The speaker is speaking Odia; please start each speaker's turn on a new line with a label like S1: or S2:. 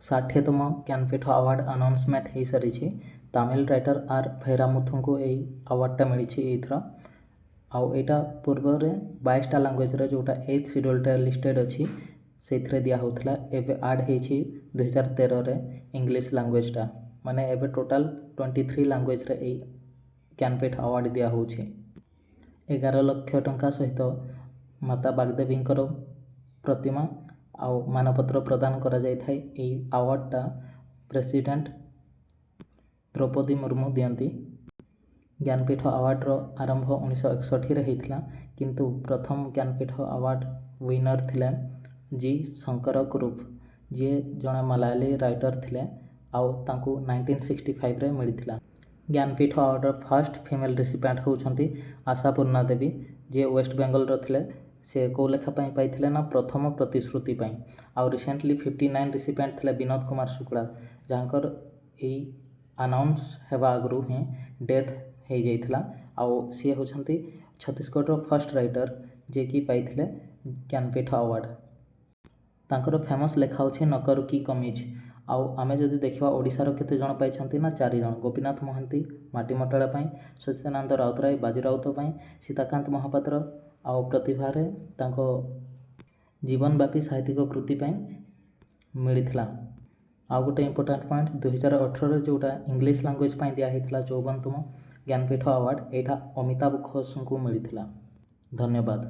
S1: 60ତମ ଜ୍ଞାନପୀଠ ଆୱାର୍ଡ଼ ଆନାଉନ୍ସମେଣ୍ଟ ହୋଇସାରିଛି। ତାମିଲ ରାଇଟର ଆର୍ ଭୈରାମୁଥୁଙ୍କୁ ଏହି ଆୱାର୍ଡ଼ଟା ମିଳିଛି ଏଇଥର। ଆଉ ଏଇଟା ପୂର୍ବରେ 22ଟା ଲାଙ୍ଗୁଏଜରେ ଯେଉଁଟା 8th ସିଡ୍ୟୁଲ୍ରେ ଲିଷ୍ଟେଡ଼ ଅଛି ସେଇଥିରେ ଦିଆ ହେଉଥିଲା। ଏବେ ଆଡ଼୍ ହେଇଛି 2013ରେ ଇଂଲିଶ ଲାଙ୍ଗୁଏଜଟା। ମାନେ ଏବେ ଟୋଟାଲ 23 ଲାଙ୍ଗୁଏଜରେ ଏଇ ଜ୍ଞାନପୀଠ ଆୱାର୍ଡ଼ ଦିଆ ହେଉଛି। 11 ଲକ୍ଷ ଟଙ୍କା ସହିତ ମାତା ବାଗଦେବୀଙ୍କର ପ୍ରତିମା ଆଉ ମାନପତ୍ର ପ୍ରଦାନ କରାଯାଇଥାଏ। ଏହି ଆୱାର୍ଡ଼ଟା ପ୍ରେସିଡେଣ୍ଟ ଦ୍ରୌପଦୀ ମୁର୍ମୁ ଦିଅନ୍ତି। ଜ୍ଞାନପୀଠ ଆୱାର୍ଡ଼ର ଆରମ୍ଭ 1961ରେ ହେଇଥିଲା, କିନ୍ତୁ ପ୍ରଥମ ଜ୍ଞାନପୀଠ ଆୱାର୍ଡ଼ ୱିନର ଥିଲେ ଜି ଶଙ୍କର କୁରୁପ, ଯିଏ ଜଣେ ମାଲାୟାଲୀ ରାଇଟର ଥିଲେ ଆଉ ତାଙ୍କୁ 1965ରେ ମିଳିଥିଲା। ଜ୍ଞାନପୀଠ ଆୱାର୍ଡ଼ର ଫାର୍ଷ୍ଟ ଫିମେଲ ରିସିପିଏଣ୍ଟ ହେଉଛନ୍ତି ଆଶାପୂର୍ଣ୍ଣା ଦେବୀ, ଯିଏ ୱେଷ୍ଟବେଙ୍ଗଲର ଥିଲେ। ସେ କେଉଁ ଲେଖା ପାଇଁ ପାଇଥିଲେ ନା ପ୍ରଥମ ପ୍ରତିଶ୍ରୁତି ପାଇଁ। ଆଉ ରିସେଣ୍ଟଲି 59 ରିସିପିଏଣ୍ଟ ଥିଲେ ବିନୋଦ କୁମାର ଶୁକ୍ଳା, ଯାହାଙ୍କର ଏଇ ଆନାଉନ୍ସ ହେବା ଆଗରୁ ହିଁ ଡେଥ୍ ହେଇଯାଇଥିଲା। ଆଉ ସିଏ ହେଉଛନ୍ତି ଛତିଶଗଡ଼ର ଫାର୍ଷ୍ଟ ରାଇଟର ଯିଏକି ପାଇଥିଲେ ଜ୍ଞାନପୀଠ ଆୱାର୍ଡ଼। ତାଙ୍କର ଫେମସ୍ ଲେଖା ହେଉଛି ନକରୁ କି କମିଜ। ଆଉ ଆମେ ଯଦି ଦେଖିବା ଓଡ଼ିଶାର କେତେ ଜଣ ପାଇଛନ୍ତି ନା 4 ଜଣ। ଗୋପୀନାଥ ମହାନ୍ତି ମାଟିମଟାଳ ପାଇଁ, ସଚ୍ଚିଦାନନ୍ଦ ରାଉତରାୟ ବାଜିରାଉତ ପାଇଁ, ସୀତାକାନ୍ତ ମହାପାତ୍ର ଆଉ ପ୍ରତିଭାରେ ତାଙ୍କ ଜୀବନବ୍ୟାପୀ ସାହିତ୍ୟିକ କୃତି ପାଇଁ ମିଳିଥିଲା। ଆଉ ଗୋଟେ ଇମ୍ପୋର୍ଟାଣ୍ଟ ପଏଣ୍ଟ, 2018ରେ ଯେଉଁଟା ଇଂଲିଶ ଲାଙ୍ଗୁଏଜ ପାଇଁ ଦିଆହେଇଥିଲା 54ତମ ଜ୍ଞାନପୀଠ ଆୱାର୍ଡ଼, ଏଇଟା ଅମିତାଭ ଘୋଷଙ୍କୁ ମିଳିଥିଲା। ଧନ୍ୟବାଦ।